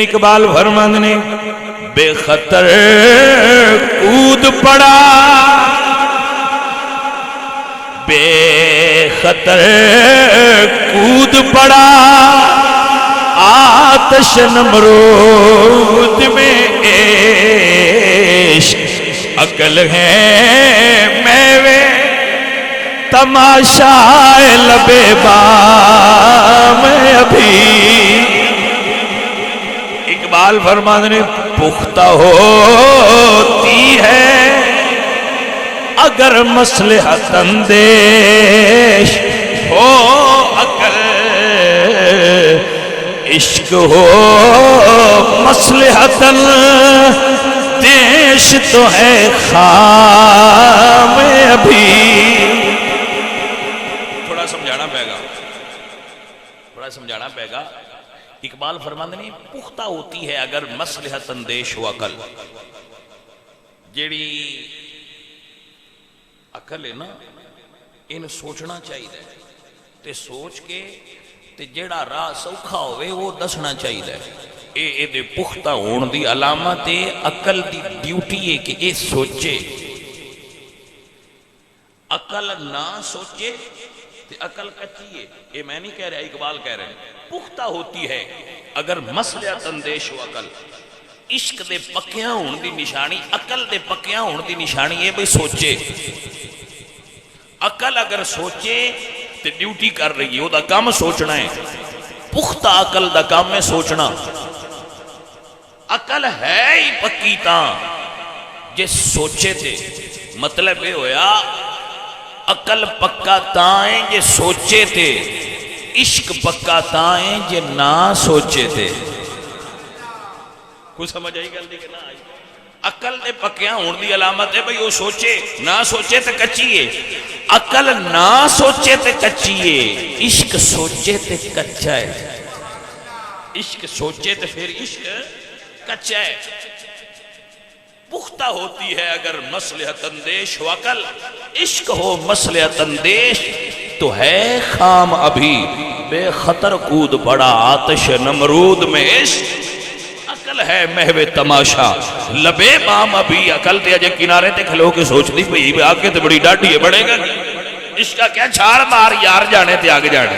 اقبال فرماند نے بے خطر کود پڑا، بے خطر کود پڑا آتش نمرود میں عشق، عقل ہے میوے تماشائے لبے بام ابھی۔ اقبال فرماتے ہیں پختہ ہوتی ہے اگر مصلحت اندیش ہو عقل، عشق ہو مصلحت اندیش تو ہے خام ابھی۔ تھوڑا سمجھانا پے گا، اقبال فرماندے نے پختہ ہوتی ہے اگر مصلحت اندیش ہو عقل۔ جیڑی عقل ہے نا ان سوچنا چاہیے تے سوچ کے تے جیڑا راہ سوکھا ہوئے وہ دسنا چاہیے۔ اے دے پختہ ہون دی علامت ہے، عقل دی ڈیوٹی ہے کہ اے سوچے۔ عقل نہ سوچے تے عقل کچی ہے، یہ میں نہیں کہہ رہا اقبال کہہ رہے ہیں۔ پختہ ہوتی ہے اگر مصلحت اندیش ہو عقل، عشق دے پکیاں ہون دی نشانی، عقل دے پکیاں ہون دی نشانی ہے بھئی سوچے۔ عقل اگر سوچے تے ڈیوٹی کر رہی ہے، وہ دا کام سوچنا ہے۔ پختہ عقل دا کام ہے سوچنا۔ عقل ہے ہی پکی تاں جے سوچے تھے، مطلب یہ ہویا عقل پکا تائیں جے سوچے تھے، عشق پکا تائیں جے نہ سوچے تھے۔ کوئی سمجھ آئی گل دی کہ نہ آئی؟ عقل دے پکیاں ہون دی علامت ہے بھئی وہ سوچے، نہ سوچے تے کچی ہے۔ عقل نہ سوچے تے کچی ہے، عشق سوچے تے کچا ہے۔ عشق سوچے تے پھر عشق کچا ہے۔ پختہ ہوتی ہے اگر مصلحت اندیش ہو عقل، عشق ہو مصلحت اندیش تو ہے خام ابھی، بے خطر کود پڑا آتش نمرود میں عشق، عقل ہے محو تماشا لبے بام ابھی۔ عقل تے اجے کنارے تے کھلو کے سوچ دی پئی آگے تے بڑی ڈاڈی ہے، بڑھے گا عشق کا کیا چھاڑ مار یار جانے تے آگے جانے۔